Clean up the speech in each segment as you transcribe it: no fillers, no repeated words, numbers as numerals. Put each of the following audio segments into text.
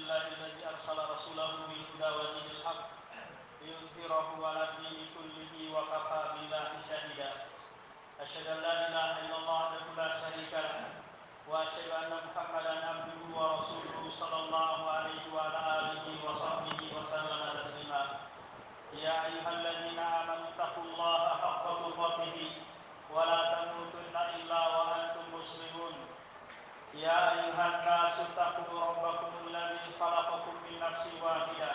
لله الذي أرسل رسوله بالهدى ودين الحق ليظهره على الدين كله وكفى بالله شهيدا. أشهد أن لا إله إلا الله وحده لا شريك له وأشهد أن محمدا عبده ورسوله صلى الله عليه وعلى آله وصحبه وسلم تسليما. يا أيها الذين آمنوا اتقوا الله حق تقاته ولا تموتن إلا وأنتم مسلمون. يا أيها الناس اتقوا ربكم الذي خلقكم من نفس واحدة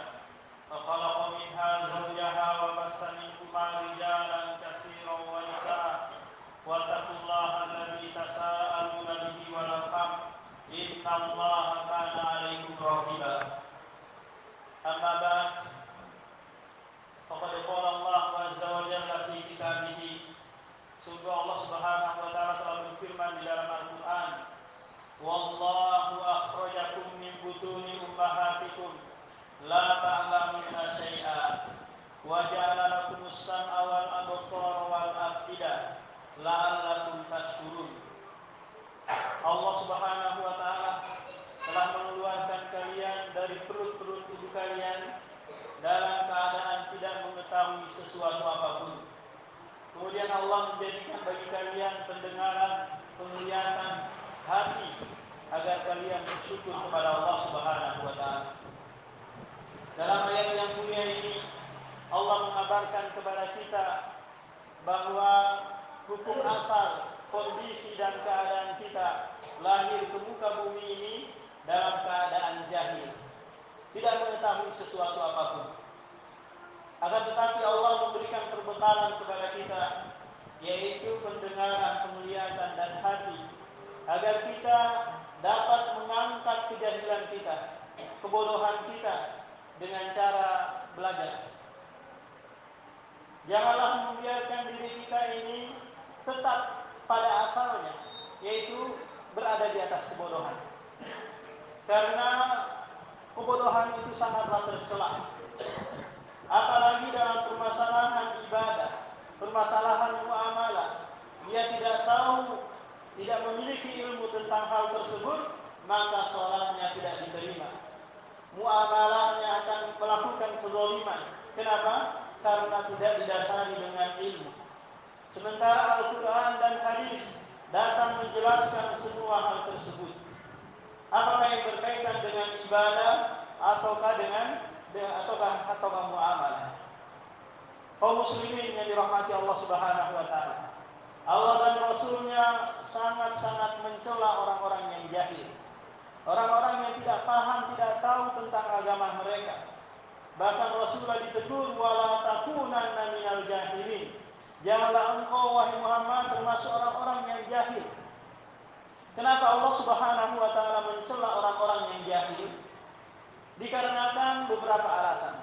وخلق منها زوجها وبث منهما رجالا كثيرا ونساء واتقوا الله الذي تساءلون به والأرحام إن الله كان عليكم رقيبا. أما بعد فقد قال الله عز وجل في كتابه. Sungguh Allah Subhanahu wa taala telah berfirman di dalam Al-Qur'an, "Wallahu akhrajakum min butuni ummahatikum la ta'lamuna syai'a wa ja'ala lakumus sam'a wal absara wal afida la'allakum tashkurun." Allah Subhanahu wa taala telah mengeluarkan kalian dari perut-perut ibu kalian dalam keadaan tidak mengetahui sesuatu apapun. Kemudian Allah menjadikan bagi kalian pendengaran, penglihatan, hati agar kalian bersyukur kepada Allah Subhanahu wa taala. Dalam ayat yang mulia ini Allah mengabarkan kepada kita bahwa hukum asal, kondisi dan keadaan kita lahir ke muka bumi ini dalam keadaan jahil, tidak mengetahui sesuatu apapun. Akan tetapi Allah memberikan perbekalan kepada kita, yaitu pendengaran, penglihatan dan hati, agar kita dapat mengangkat kejahilan kita, kebodohan kita dengan cara belajar. Janganlah membiarkan diri kita ini tetap pada asalnya, yaitu berada di atas kebodohan. Karena kebodohan itu sangatlah tercela. Apalagi dalam permasalahan ibadah, permasalahan muamalah, dia tidak tahu, tidak memiliki ilmu tentang hal tersebut, maka sholatnya tidak diterima. Muamalahnya akan melakukan kezaliman. Kenapa? Karena tidak didasari dengan ilmu. Sementara Al-Quran dan hadis datang menjelaskan semua hal tersebut. Apakah yang berkaitan dengan ibadah ataukah muamalah. Kaum muslimin yang dirahmati Allah Subhanahu wa taala. Allah dan Rasulnya sangat-sangat mencela orang-orang yang jahil. Orang-orang yang tidak paham, tidak tahu tentang agama mereka. Bahkan Rasulullah ditegur, wala takunanna minal jahilin. Janganlah engkau wahai Muhammad termasuk orang-orang yang jahil. Kenapa Allah Subhanahu wa taala mencela orang-orang yang jahil? Dikarenakan beberapa alasan.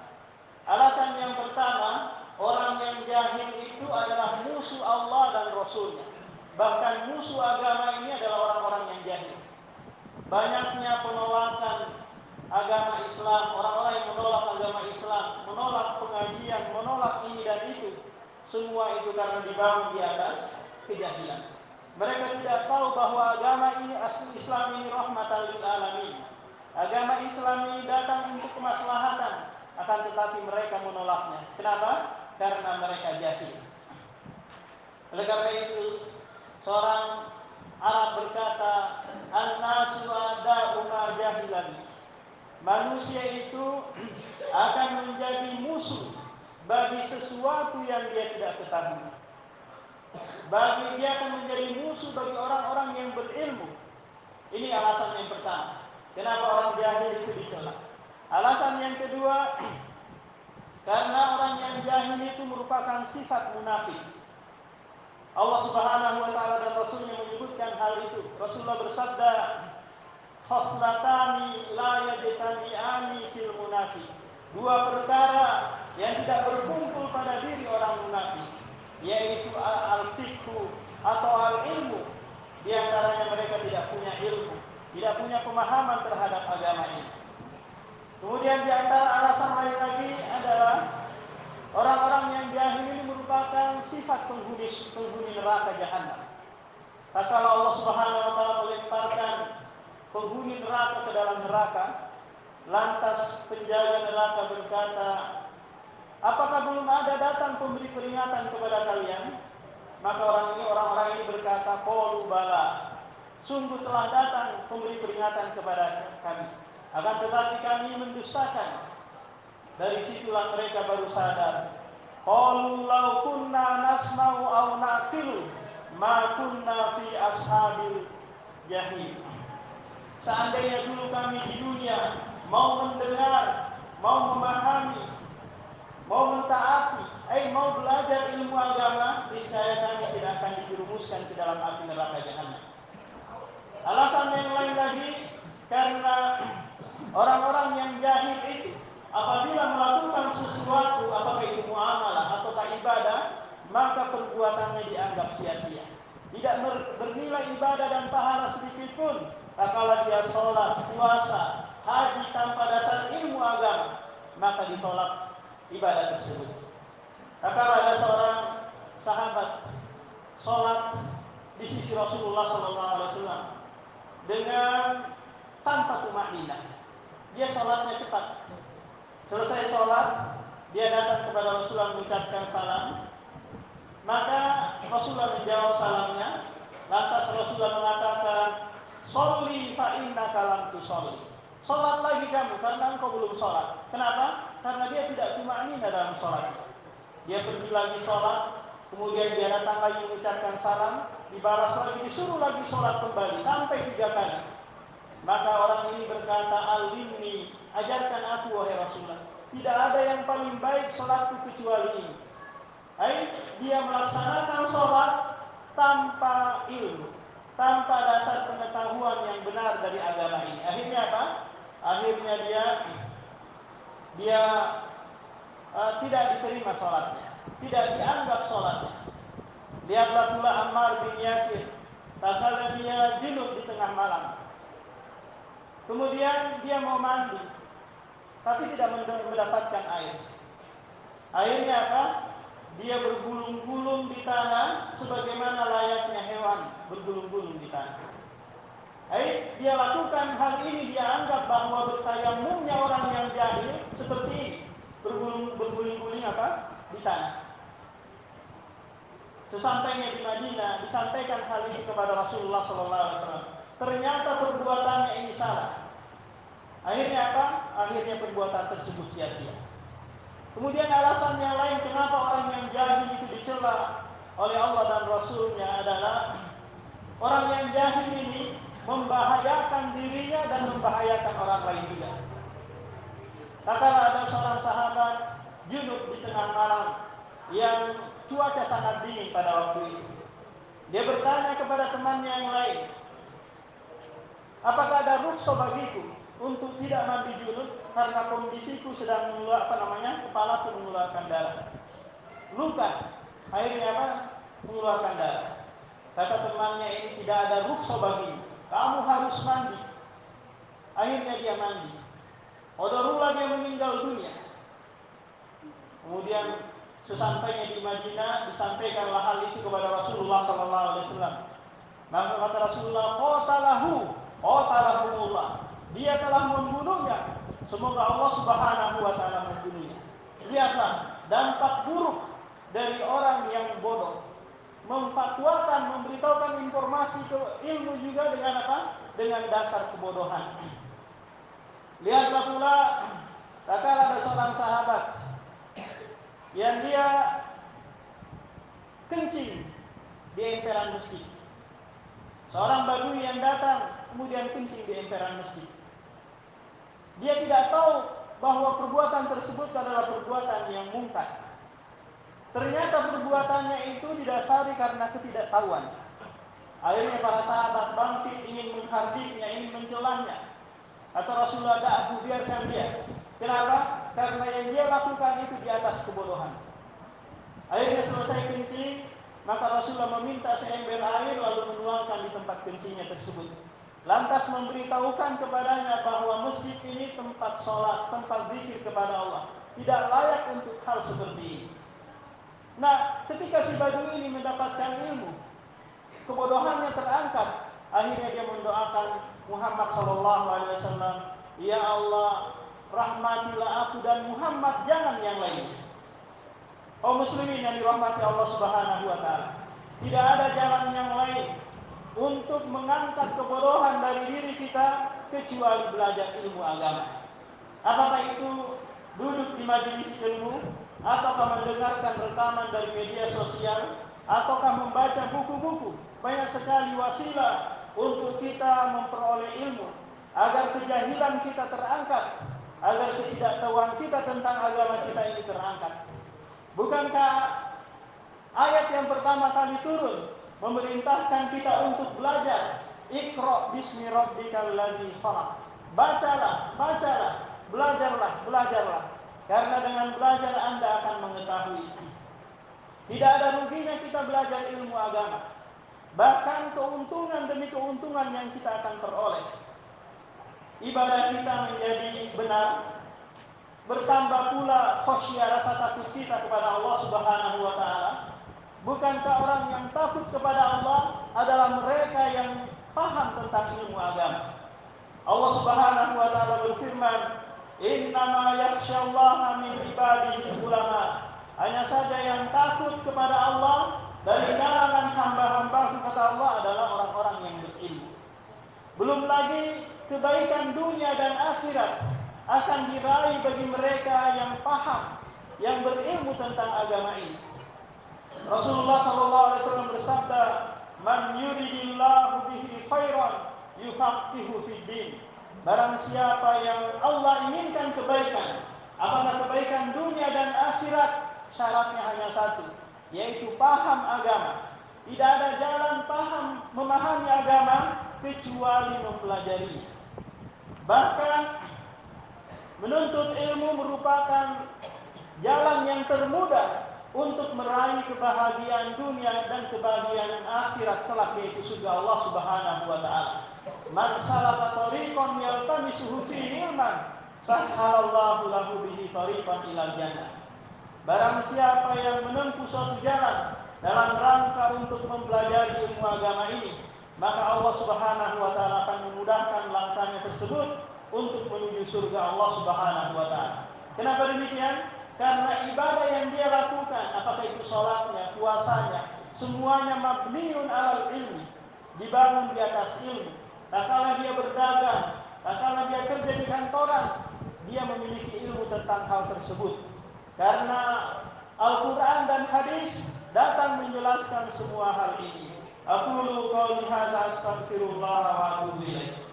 Alasan yang pertama, orang yang jahil itu adalah musuh Allah dan Rasulnya. Bahkan musuh agama ini adalah orang-orang yang jahil. Banyaknya penolakan agama Islam, orang-orang yang menolak agama Islam, menolak pengajian, menolak ini dan itu. Semua itu karena dibangun di atas kejahilan. Mereka tidak tahu bahwa agama ini, asli Islam ini rahmatan lil alamin. Agama Islam ini datang untuk kemaslahatan, akan tetapi mereka menolaknya. Kenapa? Karena mereka jahil. Oleh karena itu, seorang Arab berkata, "An-nasu ada'u ma jahilan." Manusia itu akan menjadi musuh bagi sesuatu yang dia tidak ketahui. Dia akan menjadi musuh bagi orang-orang yang berilmu. Ini alasan yang pertama. Kenapa orang jahil itu dicela? Alasan yang kedua, karena orang yang jahil itu merupakan sifat munafik. Allah Subhanahu wa taala dan Rasulnya menyebutkan hal itu. Rasulullah bersabda, "Khoslatani la yajtami'ani fil munafik." Dua perkara yang tidak berkumpul pada diri orang munafik, yaitu al-fiqhu atau al-ilmu. Di antaranya mereka tidak punya ilmu, tidak punya pemahaman terhadap agama ini. Kemudian di antara alasan lain lagi adalah orang-orang yang jahil ini merupakan sifat penghuni neraka jahanam. Tatkala Allah Subhanahu wa taala melemparkan penghuni neraka ke dalam neraka, Lantas penjaga neraka berkata, apakah belum ada datang pemberi peringatan kepada kalian? Maka orang-orang ini berkata, qalu bala. Sungguh telah datang pemberi peringatan kepada kami. Akan tetapi kami mendustakan. Dari situlah mereka baru sadar. Qalu law kunna nasma'u aw naqilu ma kunna fi ashabil jahim. Seandainya dulu kami di dunia mau mendengar, mau memahami, mau mentaati, mau belajar ilmu agama, niscaya kami tidak akan dijerumuskan ke dalam api neraka jahanam. Alasan yang lain lagi, karena orang-orang yang jahil itu apabila melakukan sesuatu, apakah itu muamalah ataukah ibadah, maka perbuatannya dianggap sia-sia. Tidak bernilai ibadah dan pahala sedikit pun. Tak kala dia sholat, puasa, haji tanpa dasar ilmu agama, maka ditolak ibadah tersebut. Tak kala ada seorang sahabat sholat di sisi Rasulullah SAW dengan tanpa tumakninah. Dia sholatnya cepat. Selesai sholat, dia datang kepada Rasulullah mengucapkan salam. Maka Rasulullah menjawab salamnya. Lantas Rasulullah mengatakan, sholli fa innaka lam tusolli. Sholat lagi kamu karena engkau belum sholat. Kenapa? Karena dia tidak tumakninah dalam sholat. Dia pergi lagi sholat, kemudian dia datang lagi mengucapkan salam, dibalas lagi, disuruh lagi sholat kembali sampai 3 kali. Maka orang ini berkata, alimni, ajarkan aku wahai Rasulullah. Tidak ada yang paling baik sholatku kecuali ini. Dia melaksanakan sholat tanpa ilmu, tanpa dasar pengetahuan yang benar dari agama ini. Akhirnya apa? Akhirnya dia tidak diterima sholatnya, tidak dianggap sholatnya. Lihatlah pula Ammar bin Yasir, tatkala dia junub di tengah malam. Kemudian dia mau mandi, tapi tidak mendapatkan air. Akhirnya apa? Dia bergulung-gulung di tanah sebagaimana layaknya hewan bergulung-gulung di tanah. Dia lakukan hal ini, dia anggap bahwa bertayamumnya orang yang jahil seperti ini, berguling-guling apa? Di tanah. Sesampainya di Madinah, disampaikan hal ini kepada Rasulullah SAW. Ternyata perbuatannya ini salah. Akhirnya apa? Akhirnya perbuatan tersebut sia-sia. Kemudian alasan yang lain kenapa orang yang jahil itu dicela oleh Allah dan Rasulnya adalah orang yang jahil ini membahayakan dirinya dan membahayakan orang lain juga. Tatkala ada seorang sahabat junub di tengah malam yang cuaca sangat dingin pada waktu itu. Dia bertanya kepada temannya yang lain, apakah ada rukhsah bagiku untuk tidak mandi junub karena kondisiku sedang kepalaku mengeluarkan darah, luka, akhirnya apa? Mengeluarkan darah. Kata temannya, ini tidak ada rukhsah bagimu, kamu harus mandi. Akhirnya dia mandi. Qadarullah dia meninggal dunia. Kemudian sesampainya di Madinah disampaikanlah hal itu kepada Rasulullah SAW. Maka kata Rasulullah, qatalahumullah. Dia telah membunuhnya. Semoga Allah Subhanahu wa taala membunuhnya. Lihatlah dampak buruk dari orang yang bodoh. Memfatwakan, memberitahukan informasi ke ilmu juga dengan apa? Dengan dasar kebodohan. Lihatlah pula, tatkala ada seorang sahabat yang dia kencing di emperan masjid. Seorang badui yang datang kemudian kencing di emperan masjid. Dia tidak tahu bahwa perbuatan tersebut adalah perbuatan yang mungkar. Ternyata perbuatannya itu didasari karena ketidaktahuan. Akhirnya para sahabat bangkit ingin menghardiknya, ingin mencelahnya. Atau Rasulullah, da'hu, biarkan dia. Kenapa? Karena yang dia lakukan itu di atas kebodohan. Akhirnya selesai kencing, maka Rasulullah meminta seember air lalu menuangkan di tempat kencingnya tersebut. Lantas memberitahukan kepadanya bahwa masjid ini tempat sholat, tempat zikir kepada Allah. Tidak layak untuk hal seperti ini. Nah, ketika si badui ini mendapatkan ilmu, kebodohannya terangkat. Akhirnya dia mendoakan Muhammad SAW, Ya Allah, rahmatilah aku dan Muhammad, jangan yang lainnya. Kaum muslimin yang dirahmati Allah Subhanahu wa taala, tidak ada jalan yang lain untuk mengangkat kebodohan dari diri kita kecuali belajar ilmu agama. Apakah itu duduk di majelis ilmu, ataukah mendengarkan rekaman dari media sosial, ataukah membaca buku-buku. Banyak sekali wasilah untuk kita memperoleh ilmu, agar kejahilan kita terangkat, agar ketidaktahuan kita tentang agama kita ini terangkat. Bukankah ayat yang pertama kali turun memerintahkan kita untuk belajar? Iqra bismi rabbikal ladzi khalaq. Bacalah, belajarlah. Karena dengan belajar Anda akan mengetahui. Tidak ada ruginya kita belajar ilmu agama. Bahkan keuntungan demi keuntungan yang kita akan peroleh. Ibadah kita menjadi benar, bertambah pula khasyah, rasa takut kita kepada Allah Subhanahu wa taala. Bukankah orang yang takut kepada Allah adalah mereka yang paham tentang ilmu agama? Allah Subhanahu wa taala berfirman, "Innama yakhsyallaha min ibadihi ulama." Hanya saja yang takut kepada Allah dari kalangan hamba-hamba kata Allah adalah orang-orang yang berilmu. Belum lagi kebaikan dunia dan akhirat akan diraih bagi mereka yang paham, yang berilmu tentang agama ini. Rasulullah SAW bersabda, "Man yuridillahu bihi khairan yufaqihu fid din." Barang siapa yang Allah inginkan kebaikan, apakah kebaikan dunia dan akhirat, syaratnya hanya satu, yaitu paham agama. Tidak ada jalan paham memahami agama kecuali mempelajari. Bahkan menuntut ilmu merupakan jalan yang termudah untuk meraih kebahagiaan dunia dan kebahagiaan akhirat kelak, yaitu surga Allah Subhanahu wa taala. Man salaka tariqan yaltamisuhu fihi ilman, sahhalallahu lahu bihi tariqan ilal jannah. Barang siapa yang menempuh suatu jalan dalam rangka untuk mempelajari ilmu agama ini, maka Allah Subhanahu wa taala akan memudahkan langkahnya tersebut untuk menuju surga Allah Subhanahu wa taala. Kenapa demikian? Karena ibadah yang dia lakukan, apakah itu sholatnya, puasanya, semuanya mabniun alal ilmi, dibangun di atas ilmu. Tak kala dia berdagang, tak kala dia kerja di kantoran, dia memiliki ilmu tentang hal tersebut. Karena Al-Quran dan hadis datang menjelaskan semua hal ini. Aqulu qouli hadza astaghfirullah wa atubu ilaih.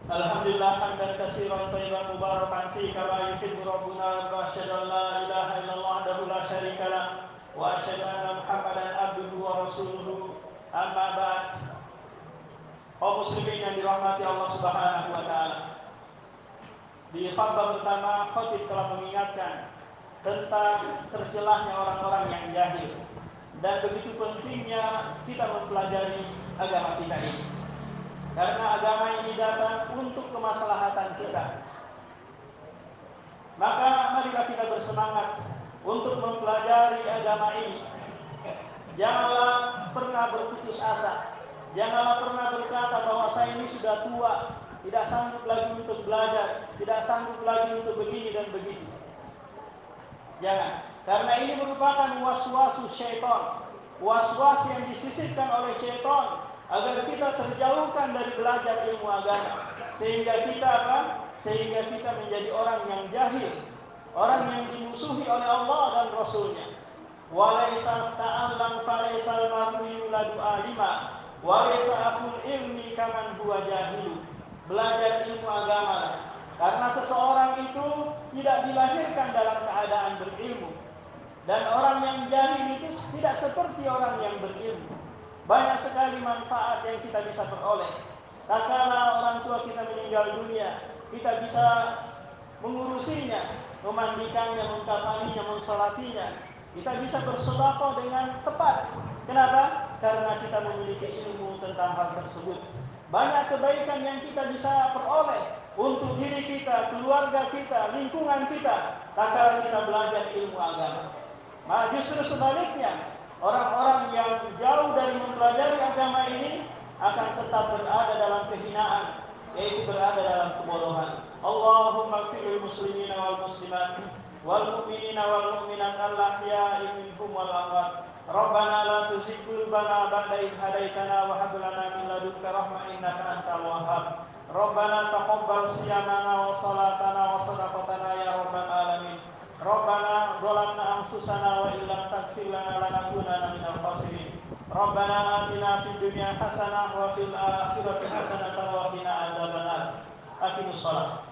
Alhamdulillah hamdan katsiran thayyiban mubarakan fi kama yuhibbu rabbuna wa asyhadu an la ilaha illallah wahdahu la syarika lah wa asyhadu anna Muhammadan abduhu wa rasuluhu. Amma ba'd. Kaum muslimin yang dirahmati Allah Subhanahu wa taala. Di khutbah pertama, khatib telah mengingatkan tentang tercelahnya orang-orang yang jahil dan begitu pentingnya kita mempelajari agama kita ini. Karena agama ini datang untuk kemaslahatan kita. Maka marilah kita bersemangat untuk mempelajari agama ini. Janganlah pernah berputus asa. Janganlah pernah berkata bahwa saya ini sudah tua, tidak sanggup lagi untuk belajar, tidak sanggup lagi untuk begini dan begitu. Jangan. Karena ini merupakan waswasu syaitan. Was-was yang disisipkan oleh syaitan agar kita terjauhkan dari belajar ilmu agama, sehingga kita Sehingga kita menjadi orang yang jahil, orang yang dimusuhi oleh Allah dan Rasulnya. Walaisa ta'allam falaisal mar'u yuladu alima, walaisa akul ilmi kaman huwa jahilu. Belajar ilmu agama, karena seseorang itu tidak dilahirkan dalam keadaan berilmu, dan orang yang jahil itu tidak seperti orang yang berilmu. Banyak sekali manfaat yang kita bisa peroleh. Tak kala orang tua kita meninggal dunia, kita bisa mengurusinya, memandikannya, mengkafaninya, mensolatinya. Kita bisa bersedekah dengan tepat. Kenapa? Karena kita memiliki ilmu tentang hal tersebut. Banyak kebaikan yang kita bisa peroleh untuk diri kita, keluarga kita, lingkungan kita, tatkala kita belajar ilmu agama. Nah, justru sebaliknya, orang-orang yang jauh dari mempelajari agama ini akan tetap berada dalam kehinaan, yaitu berada dalam kebodohan. Allahumma ighfir lil muslimina wal muslimat wal mu'minina wal mu'minat al-ahya'i minhum wal amwat. Rabbana la tuzigh qulubana ba'da idh hadaitana wa hab lana min ladunka rahmah innaka antal wahhab. Rabbana taqabbal siyamana wa salatana wa sadaqatana ya rabbal alamin. Rabbana zalamna anfusana wa illam taghfir lana lanakunanna minal khasirin. Rabbana atina fid dunya hasanah wa fil akhirati hasanah wa qina adzabannar. Aqimus shalah.